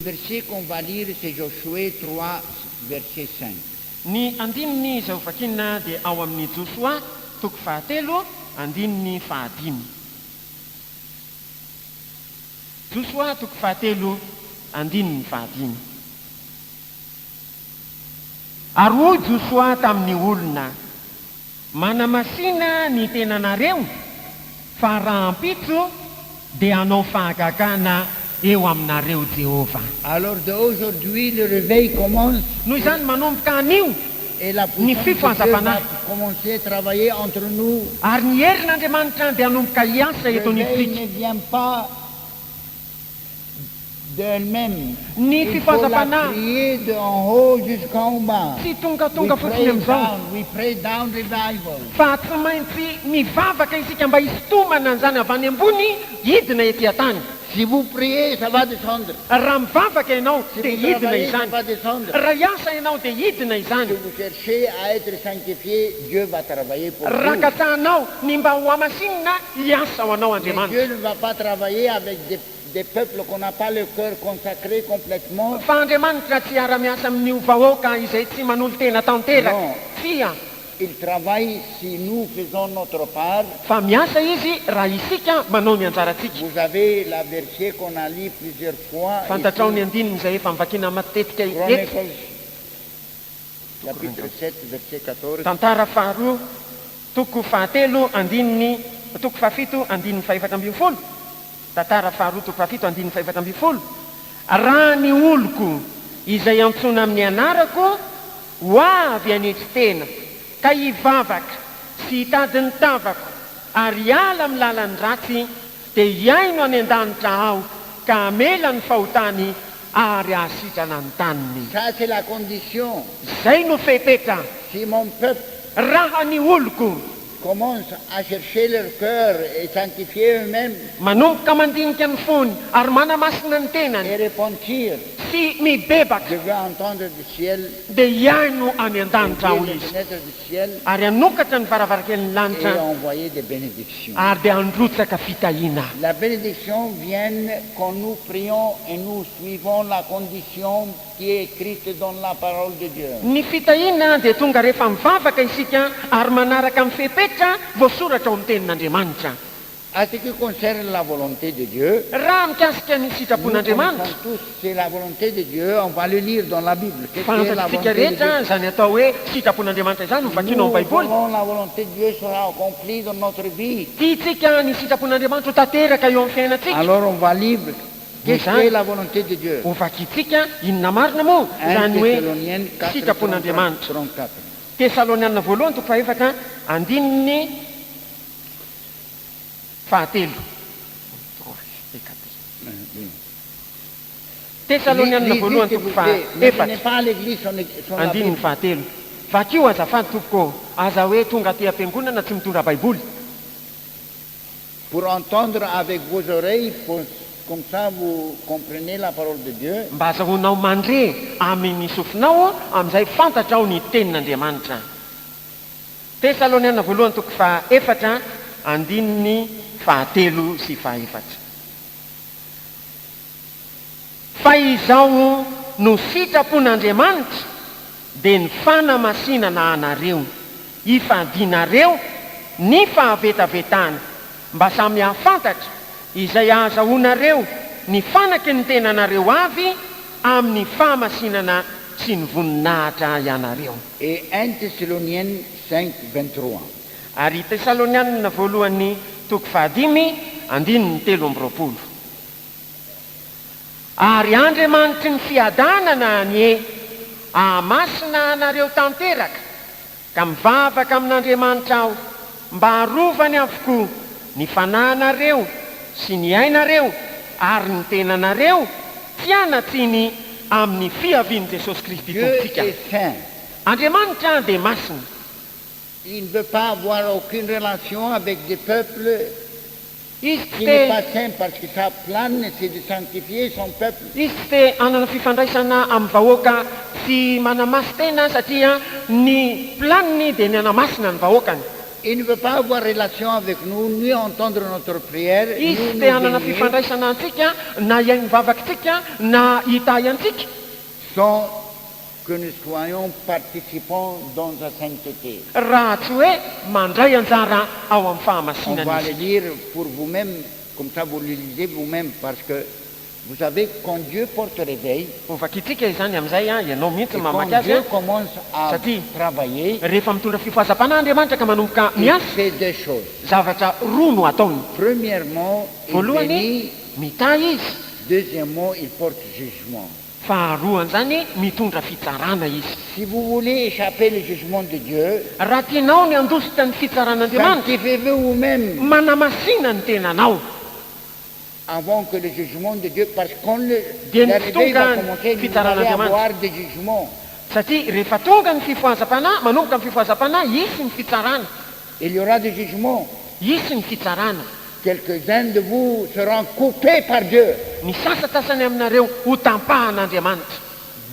Le verset qu'on va lire, c'est Josué 3, verset 5. Ny andininy izay ho vakinina dia ao amin'ny Josoa toko fahatelo andininy fahadimy. Josoa toko fahatelo andininy fahadimy. Ary hoy Josoa tamin'ny olona, manamasina ny tenanareo fa raha ampitso dia hanao fahagagana eo aminareo Jehova. Alors d'aujourd'hui, le réveil commence Noho izany manomboka anio et la Ni puissance de fifanza Dieu pana. va commencer à travailler entre nous. ary ny herin'Andriamanitra dia hanomboka hiasa Le eto réveil an'ifitsika. ne vient pas d'elle-même. Ni Il faut la fifanzapana prier d'en haut jusqu'en bas. tsy We tongatonga fotsiny pray amin'izao down, we pray down revival. fa tsy maintsy mivavaka isika mba hisintomana an'izany avy any ambony hidina etỳ tany. Si vous priez, ça va descendre. Raha mivavaka ianao Si dia vous hidina travaillez, ça izany. va descendre. Raha hiasa ianao dia hidina Si izany. vous cherchez à être sanctifié, Dieu va travailler pour Raha vous. katsahanao ny mba ho amasinina hiasa ho anao Mais Andriamanitra. Dieu ne va pas travailler avec des peuples qu'on n'a pas le cœur consacré complètement. Fa Andriamanitra tsy ara-miasa amin'io vahoaka izay tsy manolo tena tanteraka. Non. Fia Il travaille si nous faisons notre part. fa miasa izy raha isika manao ny anjarantsika. Vous avez la verset qu'on a lu plusieurs fois. Fantatrao ny ici, andininy izay efa mivakina matetika eto. Chronicles, chapitre 7, verset 14. Tantara faharoa toko fahatelo andininy toko fahafito andininy faefatra ambin'ny folo. Tantara faharoa toko fahafito andininy faefatra ambin'ny folo. Raha ny oloko izay antsoina amin'ny anarako ho avy anetry tena ka hivavaka sy hitady ny tavako ary hiala amin'ny lalan'ny ratsy dia hiaino any an-danitra aho ka hamela ny fahotany ary ahasitrana ny taniny. Ça, c'est la condition. Zay no fepetra. Si mon peuple Raha ny oloko commence à chercher leur cœur et sanctifier eux-mêmes manomboka mandinika ny fony ary manamasina ny tenany et repentir, sy mibebaka je veux entendre du ciel, dia hiaino any an-danitra aho ouvrir les izy fenêtres du ciel ary hanokatra ny varavarakelin'ny et lanitra envoyer des bénédictions. ary dia handrotsaka fitahiana. La bénédiction vient quand nous prions et nous suivons la condition qui est écrite dans la parole de Dieu. Ny fitahiana dia tonga rehefa mivavaka isika ary manaraka amin'ny fepetra voasoratra ao amin'ny tenin'Andriamanitra. À ce qui concerne la volonté de Dieu, Raha mikasika ny nous sitrapon'Andriamanitra, connaissons tous, c'est la volonté de Dieu, on va le lire dans la Bible. Qu'est-ce que est la fantatsika volonté de Dieu? rehetra izany atao hoe sitrapon'Andriamanitra izany no vakina ao Nous amin'ny Baiboly. voulons la volonté de Dieu sera accomplie dans notre vie. Tiatsika ny sitrapon'Andriamanitra ho tanteraka eo amin'ny fiainantsika. Alors on va lire qu'est-ce Exact. que est la volonté de Dieu. Ho vakitsika inona marina moa 1 izany hoe Thessaloniens 4, sitrapon'Andriamanitra. 34. Tesalonianina voalohany toko faefatra andininy fahatelo. Tesalonianina voalohany Lisez, s'il toko vous plaît. Ne venez faefatra pas à l'église sur la andininy Bible. fahatelo. Vakio azafady tompoko aza hoe tonga aty am-piangonana tsy mitondra baiboly. Pour entendre avec vos oreilles, comme ça vous comprenez la parole de Dieu. Mba azahoanao mandre amin'ny sofinao amin'izay fantatrao ny tenin'Andriamanitra. Tesalonianina voalohany toko faefatra andininy fahatelo sy faefatra. Fa izao no sitrapon'Andriamanitra dia ny fanamasinana anareo, hifadinareo ny fahavetavetana mba samy hahafantatra izay ahazahoanareo ny fanaky ny tenanareo avy amin'ny fahamasinana sy ny voninahitra ianareo. Et 1 Thessaloniens 5, 23. Ary Tesalonianina voalohany toko fahadimy andininy telo amby roapolo. Ary Andriamanitry ny fiadanana ny ahamasina anareo tanteraka ka mivavaka amin'Andriamanitra aho mba harovany avokoa ny fanahinareo sy ny ainareo ary ny tenanareo tianatsiny amin'ny fiavian'i Jesosy Kristy Dieu tompontsika. est saint. Andriamanitra dia masina. Il ne veut pas avoir aucune relation avec des peuples Izy qui n'est te pas saint parce que sa plan c'est de sanctifier son peuple. izy te anana fifandraisana amin'ny vahoaka tsy manamasy tena satria ny planiny dia ny anamasina ny vahoakany. Il ne veut pas avoir relation avec nous, ni entendre notre prière, ni izy nous te hanana bénir, fifandraisana antsika na iai mivavakintsika na hitay antsika sans que nous soyons participants dans la sainteté. raha tsy hoe mandray anjara ao amin'ny On fahamasinana va izy le lire pour vous-même, comme ça vous le lisez vous-même, parce que vous savez, quand Dieu porte réveil, ovakitsika izany amin'izay a ianao mihitsy et quand mamaky azy Dieu a commence à Satria travailler, rehefa mitondra fifohazam-panandriamanitra ka manomboka il miasa fait deux choses. zavatra roa no ataony Premièrement, il voalohany bénit. mitay izy Deuxièmement, il porte jugement. faharoany zany mitondra fitsarana izy Si vous voulez échapper le jugement de Dieu, raha tianao ny andositra ny fitsaran'andriamanitra sanctifiez-vous vous-même manamasina ny tenanao avant que le jugement de Dieu, parce que quand le Bien, réveil va tonga commencer, vous fitara allez d'andriamanitra. avoir des jugements. satria rehefa tonga ny fifohazam-panahy manomboka ny fifohazam-panahy isy ny fitsarana Il y aura des jugements. isy ny fitsarana Quelques-uns de vous seront coupés par Dieu. ny sasatsasany aminareo ho tampahan'andriamanitra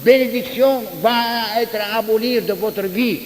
Bénédiction va être abolie de votre vie.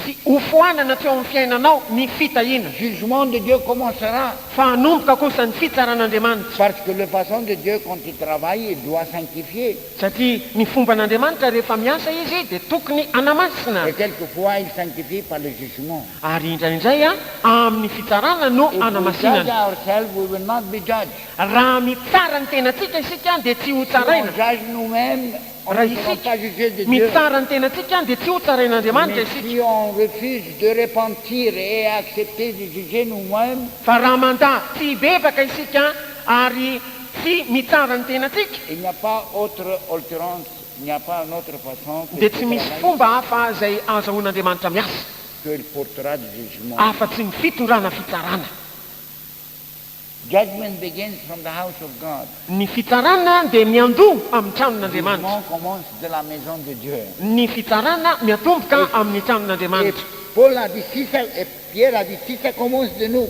sy ho foanana tsy eo amin'ny fiainanao ny fitahina Jugement de Dieu commencera fa hanomboka kosa ny fitsaran'andriamanitra parce que la façon de Dieu, quand il travaille, il doit sanctifier. satria ny fomban'andriamanitra rehefa miasa izy dia tokony anamasina Et quelquefois, il sanctifie par le jugement. ary indraindray a amin'ny fitsarana no If we judge anamasinana ourselves, we will not be judged. raha mitsara ny tenatsika isika dia tsy ho Si tsaraina on juge nous-mêmes, on raha ne sera isika pas jugé de Dieu. mitsara ny tenatsika dia tsy ho tsarain'andriamanitra Mais isika si on refuse de repentir et accepter de juger nous-mêmes, fa raha manda tsy bebaka isika ary tsy mitsara ny tenatsika il n'y a pas autre altérance, il n'y a pas une autre façon que dia tsy misy fomba hafa izay azahoan'andriamanitra miasa qu'il portera du jugement. afa-tsy ny fitondrana fitsarana Judgment begins from the house of God. ny fitsarana dia miandoha amin'ny tranon'andriamanitra Jugement commence de la maison de Dieu. ny fitsarana miatomboka amin'ny Et tranon'andriamanitra Paul a dit, si ça, et Pierre a dit, si ça commence de nous,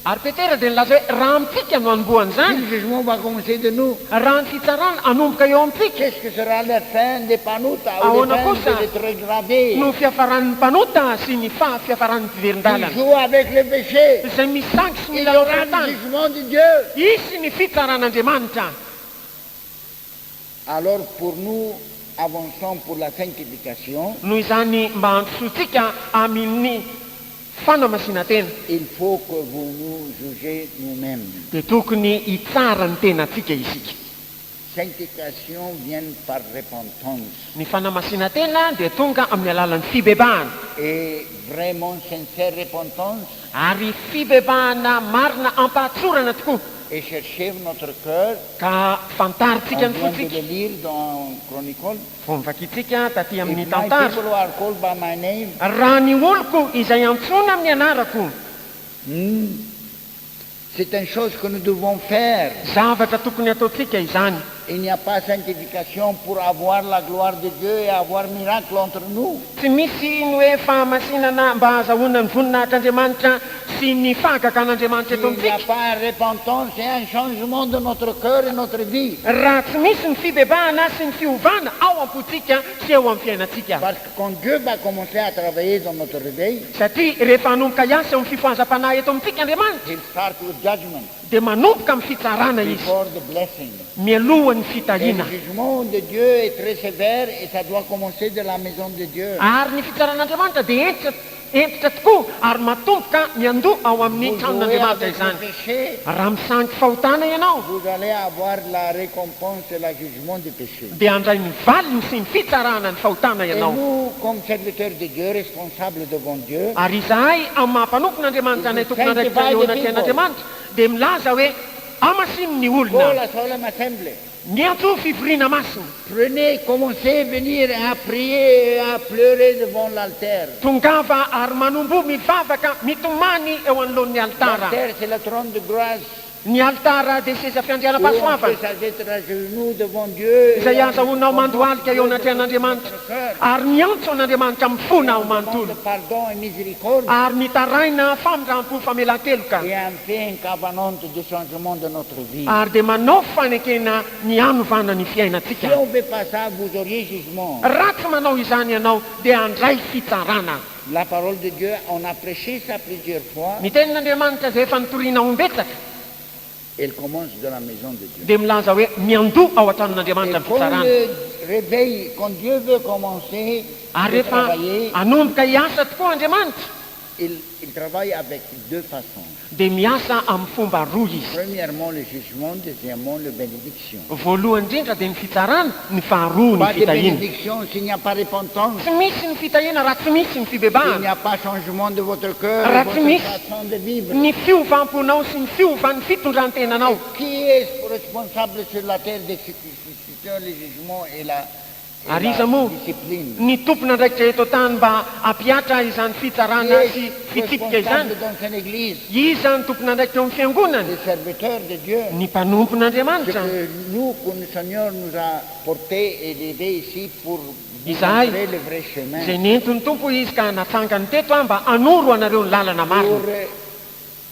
ary petera dia nilaza hoe raha amintsika no anombohan' si zany le jugement va commencer de nous, raha ny fitsarana anomboka eo amintsika qu'est-ce que sera la fin des panoutas Ah, ou on a la fin pas ça. des rétrogradés no fiafaran'ny mpanota sy ny fiafaran'ny qui fiverin-dalana jouent avec le péché? izay misangy sy Il y milalao aura tany le jugement de Dieu. isy ny fitsaran'andriamanitra Alors pour nous, avançons pour la sanctification, noho izany mba antosotsika amin'ny fanamasina tena il faut que vous nous jugez nous-mêmes. dia tokony hitsara ny tenatsika isika Sanctification vient par repentance ny fanamasina tena dia tonga amin'ny alalan'ny fibebahana et vraiment sincère repentance ary fibebahana marina ampahantsorana tokoa et chercher notre cœur. ka fantaritsika On ny vient de fotsika le lire dans Chronicle. vo mivakitsika taty amin'ny If my tantara people are called by my name, raha ny oloko izay antsona amin'ny anarako c'est une chose que nous devons faire. zavatra tokony ataotsika izany Il n'y a pas sanctification pour avoir la gloire de Dieu et avoir miracle entre nous. tsy misy ny hoe fahamasinana mba azahoana ny voninahitr'andriamanitra sy ny fahagaka an'andriamanitra eto Il n'y a amintsika pas un repentance et un changement de notre cœur et notre vie. raha tsy misy ny fibebahana sy ny fiovana ao am-potsika sy eo amin'ny fiainatsika Parce que quand Dieu va commencer à travailler dans notre réveil, satria rehefa hanomboka iasa eo amin'ny fifohazam-panahy eto amintsika andriamanitra He'll start with judgment dia manomboka amin'ny fitsarana izy before the blessing. mialohan'ny Et fitahina le jugement de Dieu est très sévère et ça doit commencer de la maison de Dieu. ary ny fitsaran'andriamanitra dia entitra tokoa ary matomboka miandoha ao amin'ny Vous jouez tranon'andriamanitra avec le izany péché, raha misangy fahotana ianao vous allez avoir la récompense et le jugement du péché. dia andray ny valiny sy ny fitsarana ny fahotana Et ianao nous, comme serviteurs de Dieu, responsables devant Dieu, ary izahay amin'ny mahampanompon'andriamanitra anay tokony andraikitra eo anaty an'andriamanitra dia milaza hoe amasiny ny pour olona la solemne assemblée, miantso fivoriana masina prenez, commencez à venir à prier et à pleurer devant l'altère. tongava ary manombo mivavaka mitomany eo anoloan'ny altara L'altère, c'est le trône de grâce ny altara dia seza Où on fiandrianam-pahasoavana peut s'être à genoux devant Dieu. izay azahoanao mandohalika eo anaty an'andriamanitra Notre cœur. ary miantso an'andriamanitra mifona ao Demande manontolo pardon et miséricorde. ary mitaraina famindram-po famelan-keloka Et en fait un covenant de changement de notre vie. ary dia manao fanekena ny anovana ny Si fiainantsika on ne fait pas ça, vous auriez jugement. raha tsy manao izany ianao dia handray fitsarana La parole de Dieu, on a prêché ça plusieurs fois. ny tenin'andriamanitra zay efa nitoriana ombetsaka Elle commence de la maison de Dieu. dia milaza hoe miandoha ao Et an-tranon'andriamanitra ny quand fitsarana le réveil, quand Dieu veut commencer ary à rehefa travailler, anomboka hiasa tokoa andriamanitra il travaille avec deux façons. dia miasa amin'ny fomba roa izy Premièrement, le jugement. Deuxièmement, la bénédiction. voalohany indrindra dia ny fitsarana ny faharoa ny Pas de fitahina bénédiction s'il n'y a pas repentance. tsy misy ny fitahina raha tsy misy ny S'il fibebahana n'y a pas changement de votre cœur, Raha de tsy votre misy façon de vivre. ny fiovamponao sy ny fiovan'ny fitondrantenanao Qui est responsable sur la terre d'exécution, le jugement et la Ary iza moa discipline? ny tompona ndraikitra eto tany mba hampiatra izany Qui fitsarana sy est fitipika izany responsable dans une église? iza ny tompona ndraikitra eo amin'ny fiangonana Les serviteurs de Dieu. ny Ce mpanompon'andriamanitra que nous, que le Seigneur nous a porté et aidé ici pour vous Isaïe. montrer le vrai chemin. izay nentiny tompo izy ka natsangany teto mba hanoro anareo ny lalana Pour marina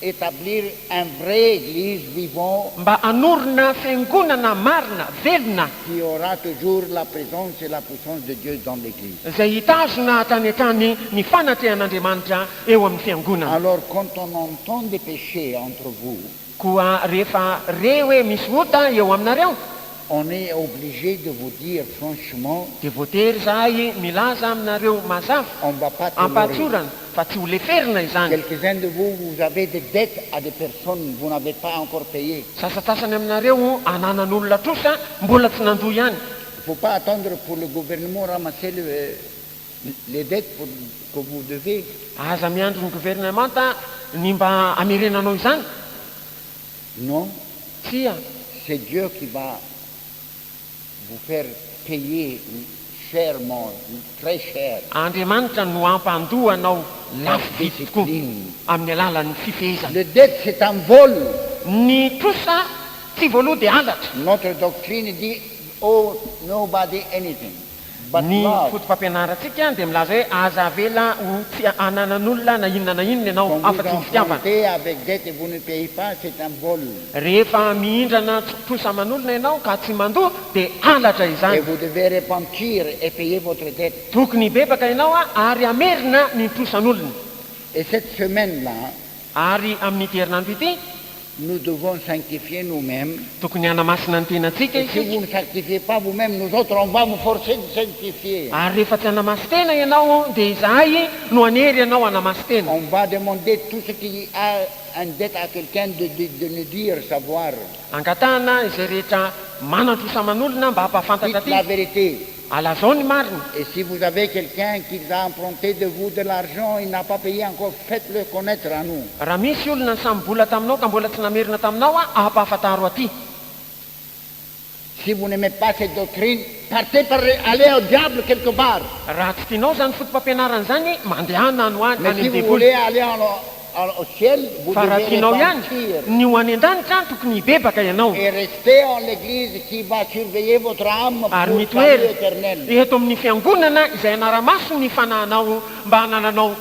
établir un vrai église vivant mba hanorona fiangonana marina velona qui aura toujours la présence et la puissance de Dieu dans l'église. izay hitazona tany an-trany ny fanatrehan'andriamanitra eo amin'ny fiangonana Alors, quand on entend des péchés entre vous, koa rehefa re hoe misy ota eo aminareo on est obligé de vous dire franchement, dia voatery zahay milaza aminareo mazava on ne va pas tolérer. ampatsorana fa tsy ho leferina izany Quelques-uns de vous, vous avez des dettes à des personnes, vous n'avez pas encore payé. sasatsasany aminareo ananan'olona trosa mbola tsy nandoha ihany Il ne faut pas attendre pour le gouvernement ramasser les dettes que vous devez. aza miandro ny gouvernemanta ny mba amerenanao izany Non, tsia c'est Dieu qui va vous faire payer chèrement, très cher. andriamanitra no ampandohanao lafo vidy tokoa Discipline. amin'ny alalan'ny fifehezana Le dette, c'est un vol. ny trosa tsy voaloha dia halatra Notre doctrine dit, oh, nobody anything. But ny love, fotom-pampianaratsika dia milaza hoe aza avela ho tsy ananan'olona na inona na inona ianao quand vous afa-tsy ny fitiavana enfantez avec dette et vous ne payez pas, c'est un vol. rehefa mihindrana trosa aman'olona ianao ka tsy mandoha dia halatra Et izany vous devez repentir et payer votre dette. tokony bebaka ianao ary amerina ny trosan'olona Et cette semaine-là, ary amin'ny herinandro ity nous devons sanctifier nous-mêmes. tokony hanamasina ny tenantsika Et si vous ne sanctifiez pas vous-même, nous autres, on va vous forcer de sanctifier. ary rehefa tsy hanamasy tena ianao dia izahay no anery ianao hanamasy tena On va demander tout ce qui a une dette à quelqu'un de nous dire, savoir. angatahana izay rehetra manan-trosa aman'olona mba hampahafantatra Dites la ty vérité. alazao ny marina Et si vous avez quelqu'un qui a emprunté de vous de l'argent, il n'a pas payé encore, faites-le connaître à nous. raha misy olona ny samybola taminao ka mbola tsy namerina taminao ampahafantaro aty Si vous n'aimez pas cette doctrine, partez par aller au diable quelque part. raha tsy tianao zany fotom-pampianarana zany mandehana no any Mais any si amin'ny vous devoly voulez aller au ciel, vous fa raha devez tianao ihany repentir ny ho any an-danitra tokony hibebaka ianao et rester en l'église qui va surveiller votre âme pour ary le mitoery salut éternel. eto amin'ny fiangonana izay anara-maso ny fanahinao mba hanananao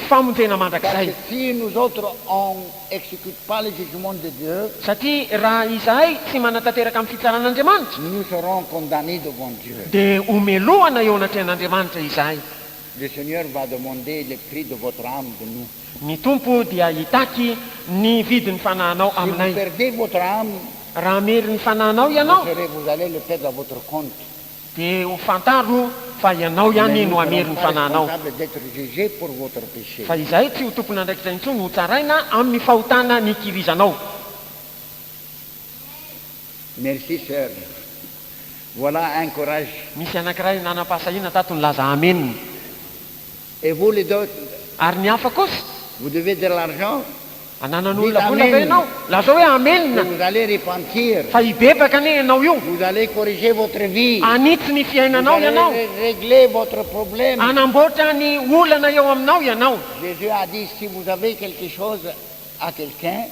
famonjena Parce mandrakizay que si nous autres, on n'exécute pas le jugement de Dieu, satria raha izahay tsy manatanteraka amin'ny fitsaran'andriamanitra nous serons condamnés devant Dieu. dia omelohana eo anatrehan'andriamanitra izahay Le Seigneur va demander le prix de votre âme de nous. ny tompo dia hitaky ny vidin'ny fanahinao Si vous aminay perdez votre âme, raha mery ny fanahinao ianao vous allez le perdre à votre compte. dia ho fantaro fa ianao ihany Mais no nous ne amery serons ny pas fanahinao responsables d'être jugés pour votre péché. fa izahay tsy ho tompona andraikitra intsony ho tsaraina amin'ny fahotana ny kirizanao Merci, sœur. Voilà un courage. misy anankiray nanam-pahasahina tato ny laza ameniny Et vous, les autres, ary ny hafa kosa vous devez de l'argent, ananan'olona Dites vola amen. ve ianao laza hoe et amenina vous allez repentir. fa hibebaka ane ianao io Vous allez corriger votre vie. anitsy ny Vous fiainanao ianao allez régler votre problème. anamboatra ny olana eo aminao ianao Jésus a dit, si vous avez quelque chose à quelqu'un,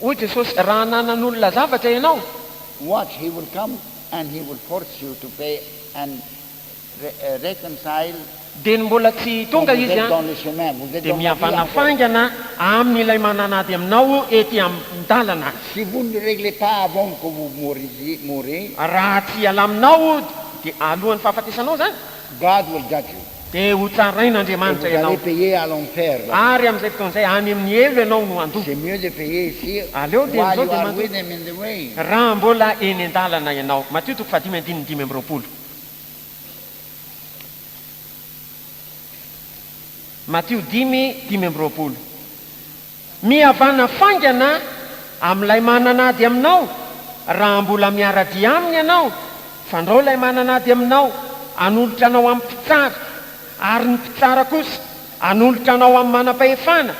hoy jesosy raha nanan'olona zavatra ianao watch, he will come and he will force you to pay and reconcile. dia mbola tsy Quand tonga vous izy êtes a dans le chemin, vous êtes dia dans la vie encore. mihavanafangana amin'ilay mananady aminao ety amin'ny dalana. Si vous ne réglez pas avant que vous mourrez, Raha tsy alaminao dia alohan'ny fahafatesanao zany God will judge you. dia ho tsarainy Et andriamanitra vous allez ianao. payer à l'enfer. là. Ary amin'izay fotoan'izay any amin'ny elo ianao no andoha. C'est mieux de payer ici Allez, au while début, you are au with them in the way. Raha mbola eny an-dalana ianao. Matio 5:5-6. Matio 5:5. Mihavana faingana amin'ilay mananady aminao raha mbola miara-dia aminy ianao, fandrao ilay mananady aminao, anolotra anao amin'ny mpitsara, ary ny mpitsara kosa anolotra anao amin'ny manam-pahefana,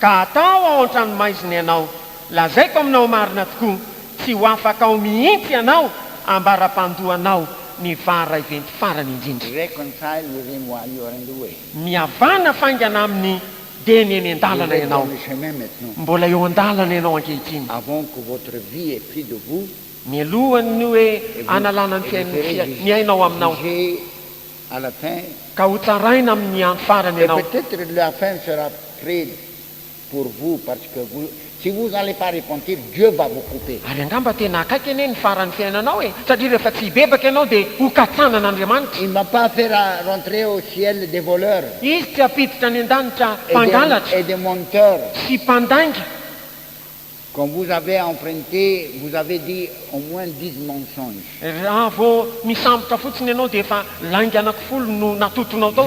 ka atao ao an-tranomaizina ianao. Lazaiko aminao marina tokoa, tsy ho afaka ao mihitsy ianao ambara-pandohanao ny vara iventy farany indrindra. Reconcile with him while you are in the way. Mihavana faingana amin'ny deny eny Vous an-dalana êtes dans ianao. le chemin maintenant. Mbola eo an-dalana ianao ankehitriny. Avant que votre vie ait pris de vous, Mialohany ny hoe analana ny ainao aminao jugez à la fin. ka ho tsaraina amin'ny andro farany Et ianao. peut-être la fin sera près pour vous parce que si vous n'allez pas repentir, Dieu va vous couper. Ary angamba tena akaiky anie ny farany fiainanao e, satria rehefa tsy bebaka ianao dia ho katsanan'Andriamanitra. Il ne va pas faire rentrer au ciel des voleurs Izy tsy apiditra any an-danitra et mpangalatra des menteurs. sy mpandainga. Quand vous avez emprunté, vous avez dit au moins 10 mensonges. Raha vao misambotra fotsiny ianao dia efa langy anankifolo no natotonao tao.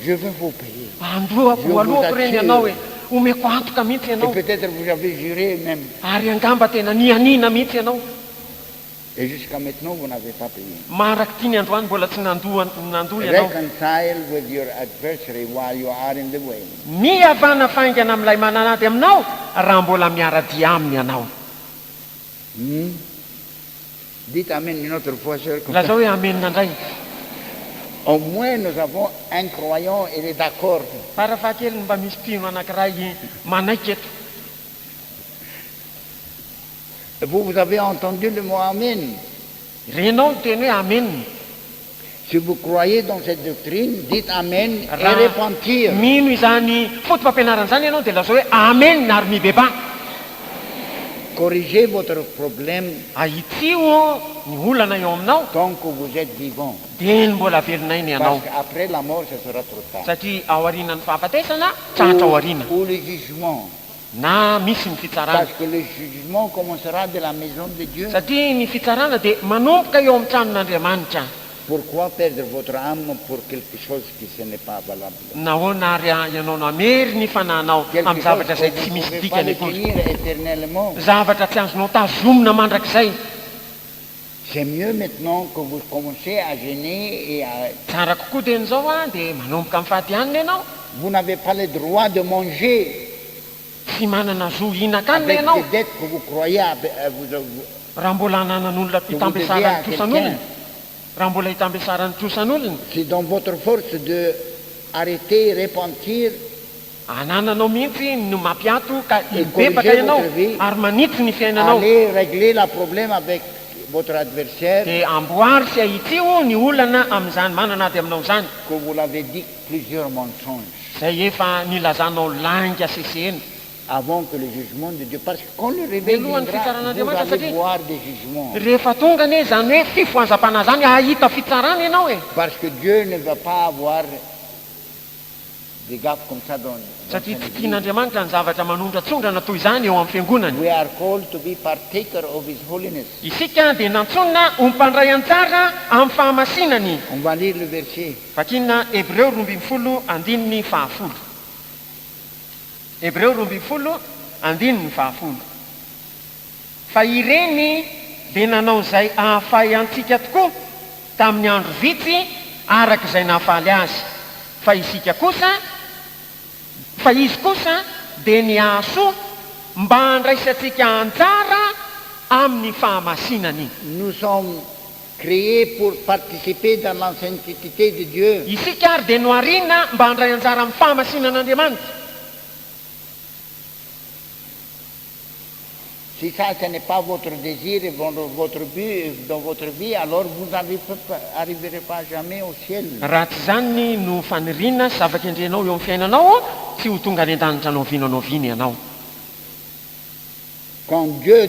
Je veux vous payer. Alohako reny ianao e, omeko antoka mihitsy Et ianao. peut-être vous avez juré même. Ary angamba tena nianina mihitsy ianao. Et jusqu'à maintenant, vous n'avez pas payé. Maraky tiany androany mbola tsy nandoha ianao. Reconcile with your adversary while you are in the way. Mihavana faingana amin'ilay mananady aminao raha mbola miara-dia aminy ianao. Dites Amen une autre fois, sœur. Lazao hoe amenina indray. Au moins, nous avons un croyant, il est d'accord. Farafahakeliny mba misy mpino anankiray manaiky eto. Vous avez entendu le mot Amen. Renao ny teny hoe amen. Si vous croyez dans cette doctrine, dites Amen et Raha repentir. mino izany fotom-pampianarana izany ianao dia lazao hoe amen ary mibeba. Corrigez votre problème Ahitsio ny olana eo aminao tant que vous êtes vivant. dia ny mbola velonainy ianao. Parce qu'après la mort, ce sera trop tard. Satria ao aorianan'ny fahafatesana tratra ao aoriana Ou le jugement. na misy ny fitsarana. Parce que le jugement commencera de la maison de Dieu. Satria ny fitsarana dia manomboka eo amin'ny tranon'Andriamanitra. Pourquoi perdre votre âme pour quelque chose qui ce n'est pas valable? Nahoana ary ianao no amery ny fananao Quelque amin'ny chose zavatra que izay vous tsy ne misy pouvez pas dikany le akory. tenir éternellement. Zavatra tsy azonao tazomina mandrakizay. C'est mieux maintenant que vous commencez à gêner et à... Tsara kokoa dia n'izao a dia manomboka amin'ny fahadianina ianao. Vous n'avez pas le droit de manger Tsy manana zo hinan-kanina avec ianao des dettes que vous croyez raha mbola hananan'olona vous hitambesaran'ny devez à trosan'olona. quelqu'un. Raha mbola hitambesaran'ny trosan'olona. C'est dans votre force de arrêter, repentir. Anananao mihitsy no mampiato ka Et hibebaka corriger ianao votre vie. ary manitsy ny fiainanao. Allez régler le problème avec votre adversaire Dia amboary sy ahitsio ny olana amin'izany mananady aminao izany. que vous l'avez dit plusieurs mensonges Izay efa nilazanao langa sesena. avant que le jugement de Dieu. Parce que quand le réveil Mais loin de viendra, fitsarana vous Andriamanitra, allez satria- voir des jugements. Rehefa tonga anie zany hoe fifohazam-pana zany ahita fitsarana ianao e. Parce que Dieu ne va pas avoir des gaffes comme ça dans Satria son tsy église. tian'Andriamanitra ny zavatra manondratrondrana toy izany eo amin'ny fiangonany. We are called to be partaker of His holiness. Isika dia nantsonina ho mpandray anjara amin'ny fahamasinany. On va lire le verset. Vakinina Hebreo 12:10. Hebreo 12:10. Fa ireny dia nanao izay ahafay antsika tokoa tamin'ny andro vitsy araka izay nahafaly azy. Fa izy kosa dia niahasoa mba handraisantsika anjara amin'ny fahamasinany. Nous sommes créés pour participer dans la sainteté de Dieu. Isika ary dia noharina mba handray anjara amin'ny fahamasinan'Andriamanitra. Si ça, ce n'est pas votre désir et votre but dans votre vie, alors vous n'arriverez pas jamais au ciel. raha tsy zany no faniriana sy zava-kendrenao eo amin'ny fiainanao tsy ho tonga any an-danitra naovinanao viny ianao. Quand Dieu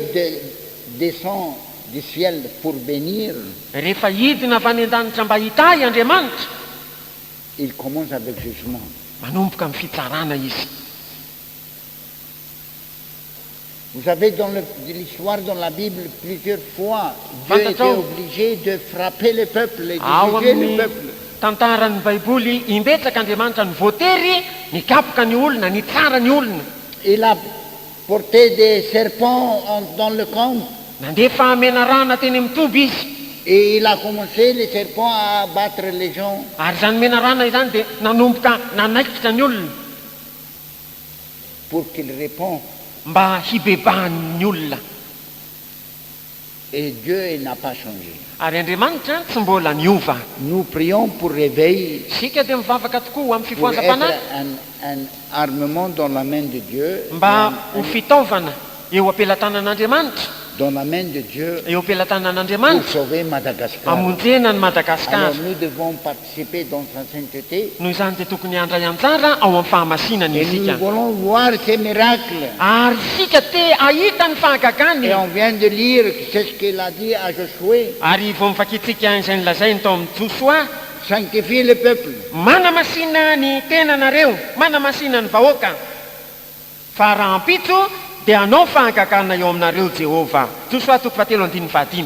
descend du ciel pour bénir, rehefa hidina avy any an-danitra mba hitahy Andriamanitra, il commence avec jugement. manomboka amin'ny fitsarana izy. Vous savez, dans l'histoire, dans la Bible, plusieurs fois, Dieu était obligé de frapper le peuple et de juger le peuple. Tantaran'ny baiboly imbetsaka Andriamanitra ny voatery nikapoka ny olona, ny tsara ny olona. Il a porté des serpents dans le camp. Nandefa menarana teny amin'ny toby izy. Et il a commencé, les serpents, à abattre les gens. Ary zany menarana izany dia nanomboka nanaikitra ny olona. Pour qu'ils répondent. Mba hibebahan'ny olona. Et Dieu n'a pas changé. Ary Andriamanitra tsy mbola niova. Nous prions pour réveil. Sika dia mivavaka tokoa amin'ny Pour fifoham-pana. être un armement dans la main de Dieu. Mba ho fitaovana eo am-pelatanan'Andriamanitra. Dans la main de Dieu. Eo Pour am-pelatanan'Andriamanitra. sauver Madagascar. Amonjena ny Madagasikara. Alors nous devons participer dans sa sainteté. Noho izany dia tokony handray anjara ao amin'ny fahamasinany Et nous isika. voulons voir ces miracles. Ary isika te ahita ny fahagagany. Et on vient de lire, c'est ce qu'il a dit à Josué. Ary vao mifakitsika izay nilazainy tao amin'ny Josoa, Sanctifie le peuple. manamasina ny tenanareo, manamasina ny vahoaka. Fa raha ampitso dia anao fahagagana eo aminareo Jehova. Josoa 3:5.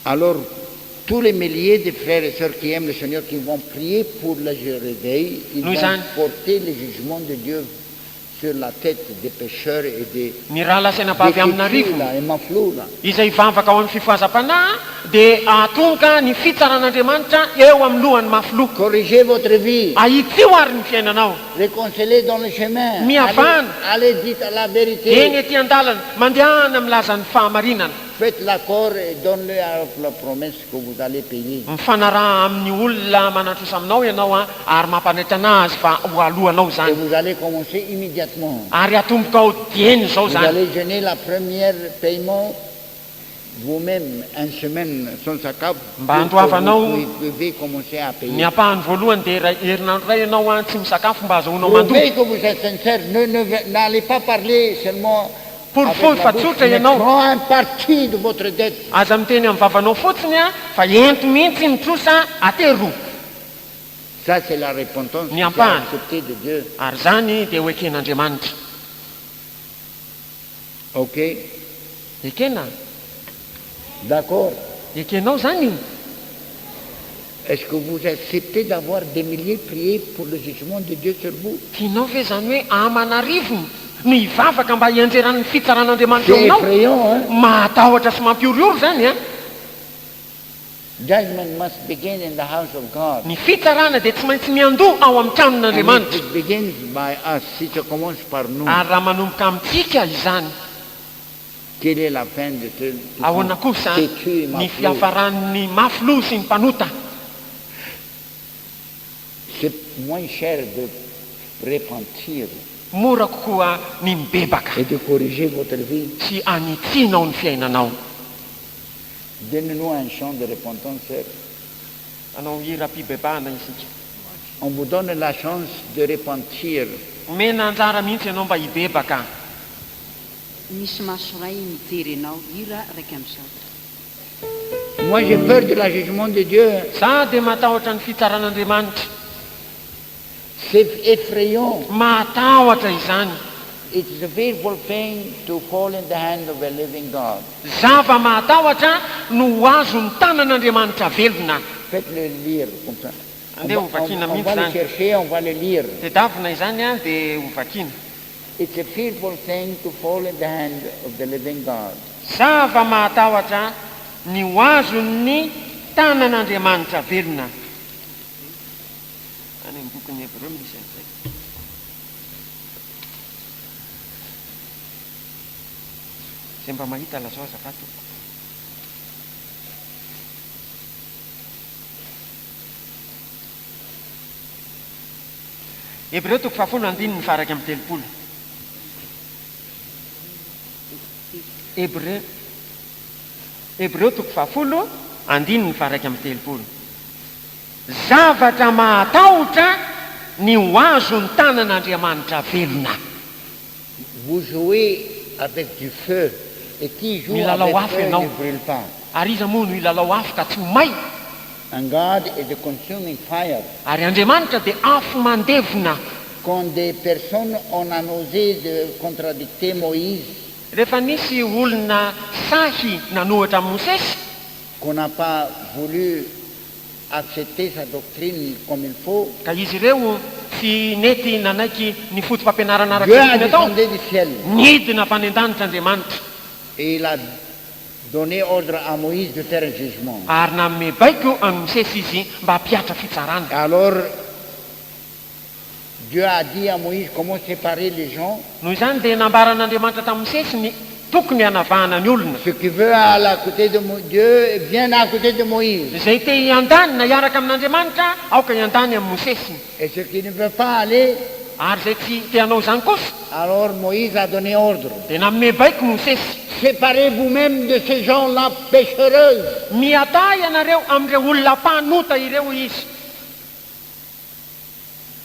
Alors, tous les milliers de frères et sœurs qui aiment le Seigneur, qui vont prier pour le réveil, ils Nous vont en- porter le jugement de Dieu sur la tête des pécheurs et des Ny raha lasaina-bavy amin'arivo là, et maflou là. izay vavaka ao amin'ny fifohazam-panahy dia atonga ny fitsaran'Andriamanitra eo amin'ny lohan'ny mafiloha. Corrigez votre vie. Ahitsio ary ny fiainanao. Réconciliez dans le chemin. Miavana. Allez, dites la Eny vérité. ety an-dalana, mandehana milaza ny fahamarinana. Faites l'accord et donne-le avec la promesse que vous allez payer. Mifanaraha amin'ny olona manatrosa aminao ianao ary mampanaitra anazy fa ho alohanao Et zany. vous allez commencer immédiatement. Ary atomboka ao dieny zao Vous zany. allez gêner la première paiement vous-même, une semaine sans saccade. Mba handoavanao Vous pouvez commencer à ny payer. apahany voalohany dia herinandro ray ianao tsy misakafo mba azahoanao Prouvez mandoa. que vous êtes sincère. N'allez pas parler seulement Pour avec faux, la fa bouche, tsotra mais ianao. prends un parti de votre dette. Aza miteny amin'ny vavanao fotsiny fa ento mihitsy ny trosa ateroa. Ça, c'est la repentance qui est Niampana. acceptée de Dieu. Ary zany dia ho eken'Andriamanitra. OK? Ekena, D'accord. ekenao zany io. Est-ce que vous acceptez d'avoir des milliers priés pour le jugement de Dieu sur vous? Tianao ve zany hoe amanarivo no hivavaka mba hianjeran'ny fitsaran'Andriamanitra eo C'est aminao? effrayant, hein? Mahatahotra sy mampiorioro zany a. Judgment must begin in the house of God. Ny fitsarana dia tsy maintsy miandoha ao amin'ny And tranon'Andriamanitra. it begins by us. Si ça commence par nous, Ary raha manomboka amintsika izany, quelle est la fin de ce ahoana kosa têtu et ny maflou? fiafaran'ny mafiloha sy ny mpanota. C'est moins cher de repentir Mora kokoa ny mibebaka et de corriger votre vie. sy anitsinao ny fiainanao. Donnez-nous un chant de repentance, sœur. Anao hira-pibebahana isika. On vous donne la chance de repentir. Mena anjara mihitsy ianao mba hibebaka. Misy maso ray mijery anao hira raiky amin'izao. Moi, j'ai peur de la jugement de Dieu. Za dia matahotra ny fitsaran'Andriamanitra. C'est effrayant. Matahotra izany. It's a fearful thing to fall in the hand of a living God. Zava-matahotra no ho azo ny tanan'Andriamanitra velona. Faites-le lire comme ça. Andeha ho vakiana On mihitsy va le zany. chercher, on va le lire. Tedavina izany a dia ho vakiana. It's a fearful thing to fall in the hand of the living God. Zava-matahotra ny ho azo ny tanan'Andriamanitra velona. Any amin'ny bokin'ny Hebreo misy an'izay. Izay mba mahita lazao azafady. Hebreo 10:9 ny faraky amin'ny 30. Ty Hebreo 10:1-7. Zavatra mahatahotra ny ho azo ny tanan'Andriamanitra velona. Vous jouez avec du feu et qui joue Milalao avec afo feu ianao. ne brûle pas. Ary iza moa no ilalao afo ka tsy ho may. And God is the consuming fire. Ary Andriamanitra dia afo mandevona. Quand des personnes ont osé de contradicter Moïse, Rehefa nisy olona sahy nanohatra amin'ny Mosesy, qu'on n'a pas voulu accepter sa doctrine comme il faut, ka izy ireo tsy nety nanaiky ny foto-pampianarana Dieu a arak'iny atao, descendu du ciel nidina avy any an-danitra Andriamanitra et il a donné ordre à Moïse de faire un jugement. ary nanome baiko amin'ny Mosesy izy mba hampiatra fitsarana. Alors, Dieu a dit à Moïse comment séparer les gens. Noho izany dia nambaran'Andriamanitra tamin'ny Mosesy ny tokony hanavahana ny olona. Ce qui veut aller à côté de Dieu vient à côté de Moïse. Izay te hiandanina hiaraka amin'Andriamanitra aoka hiandany amin'ny Mosesy. Et ce qui ne veut pas aller, Ary izay tsy te hanao zany kosa alors Moïse a donné ordre. dia nanome baiko Mosesy. Séparez vous-même de ces gens-là péchereuses. Miata ianareo amin'ireo olona mpanota ireo izy.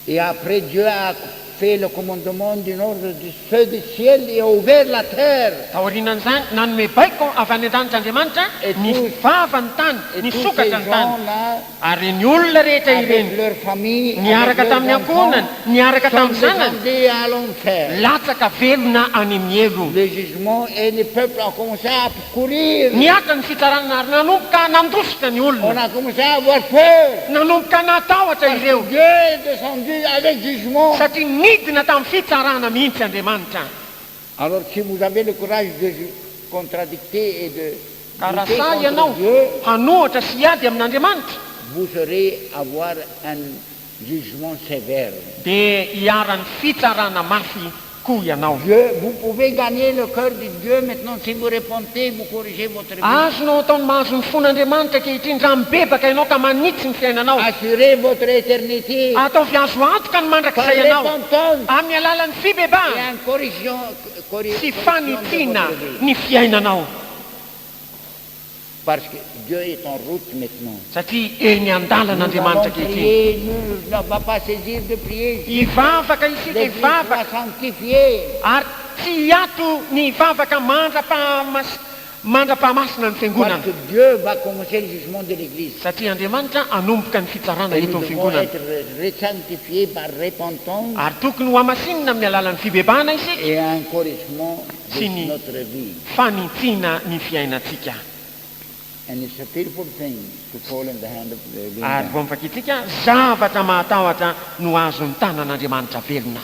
Et après, Dieu a fait le commandement d'un ordre du feu du ciel et a ouvert la terre. Taorianan'izany nanome baiko avy any an-danitra Andriamanitra ny vava ny tany, Et ny tous ces sokatra ny tany. gens-là, Ary ny olona rehetra avec ireny leur famille, niaraka avec tamin'ny leurs enfants, ankonany, niaraka sont tamin'ny zanany, descendus à l'enfer. latsaka velona any amin'ny elo. Le jugement et le peuple ont commencé à courir. Niaka ny fitsarana ary nanomboka nandositra ny On olona. a commencé à avoir peur. Nanomboka natahotra ireo. Dieu est descendu avec jugement. Satria nidina tamin'ny fitsarana mihitsy Andriamanitra. Alors si vous avez le courage de contradicter et de Ka raha lutter sa contre ianao Dieu, hanohatra sy hiady amin'Andriamanitra vous aurez avoir un jugement sévère. dia hiarany fitsarana mafy koa ianao. Dieu, vous pouvez gagner le cœur de Dieu maintenant si vous répondez, vous corrigez votre vie. Azonao ataony mahazo ny fon'Andriamanitra ankehitriny raha mibebaka ianao ka manitsy ny fiainanao. Assurez votre éternité Ataovy azo antoka ny par mandrakizay ianao repentance amin'ny alalan'ny et fibebahana en corrigeant sy correction de fanitiana votre vie. ny fiainanao. Parce que Dieu est en route maintenant. Satria eny an-dalan'Andriamanitra Nous allons ankehitriny. prier, nous ne va pas saisir de prier. Hivavaka isika Les vies hivavaka soient sanctifiées. ary tsy hiato ny hivavaka mandra-pahamasina ny Parce fiangonana. que Dieu va commencer le jugement de l'Église. Satria Andriamanitra anomboka ny fitsarana Et eto nous amin'ny devons fiangonana. être sanctifiés par repentance Ary tokony ho amasinina amin'ny alalan'ny fibebahana isika et un corrigement de Sini. notre vie. fanitiana ny fiainantsika. And it's a fearful thing to fall in the hand of the living Ary God. vao mifankitsika zavatra mahatahotra no azo ny tanan'Andriamanitra velona.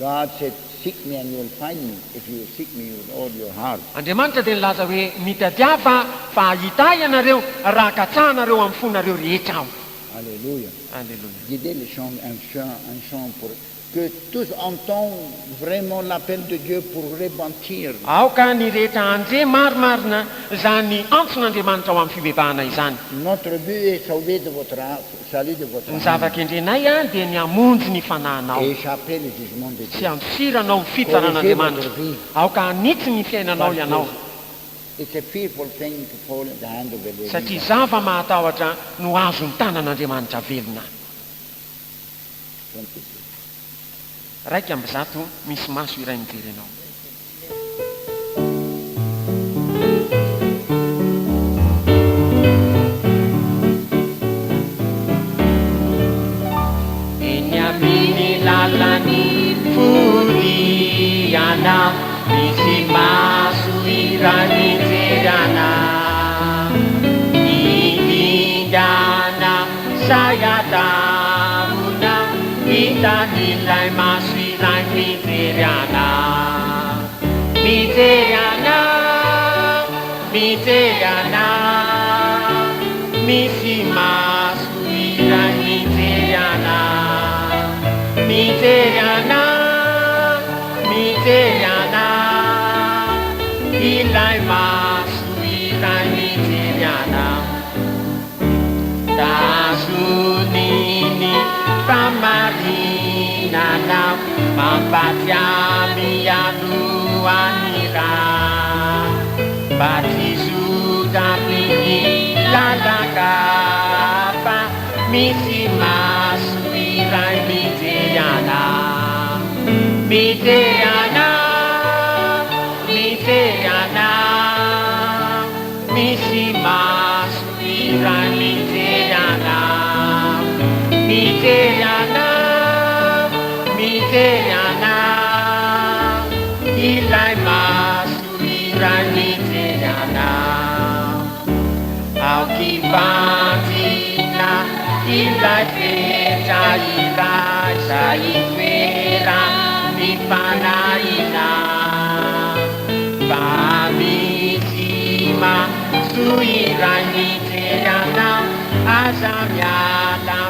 God said, seek me and you will find me if you seek me with all your heart. Andriamanitra dia nilaza hoe mitadiava fa ahita ianareo raha katsahanareo amin'ny fonareo rehetra aho. Alléluia. Alleluia. Guidez les chants, un chant pour que tous entendent vraiment l'appel de Dieu pour repentir. Aoka ny rehetra anje marimarina zany antson'Andriamanitra ao amin'ny fibebahana izany. Notre but est sauver de votre salut de votre Ny âme zava-kendrenay a dia ny hamonjy ny fanahinao et échapper le jugement de sy Dieu. andosiranao ny fitsaran'Andriamanitra. Aoka hanitsy ny fiainanao ianao It's a fearful thing to fall in the hand of the living satria God. zava-mahatahotra no azo ny tanan'Andriamanitra velona. 26. Raika amby zato misy maso iray mijery anao. Eny amin'ny lalany foriana misy maso iray mijery ana, nilindana sayatahona hitan'ilay maso iray mijery ana. Mijery ana, mijery ana, misy maso iray mijery ana. Mijery ana, mijery ana, ilay maso iray mijery ana. Tazoniny famarinana mampatiamy alohan'ny raha batizo tamin'ny lalakafa misy maso iray miterana miterana miterana misy maso iray miterana miterana miterana ilay maso iray miterana aokivandina ilay fetra iray zay toera mifanahina fa misy maso iray miterana aza miala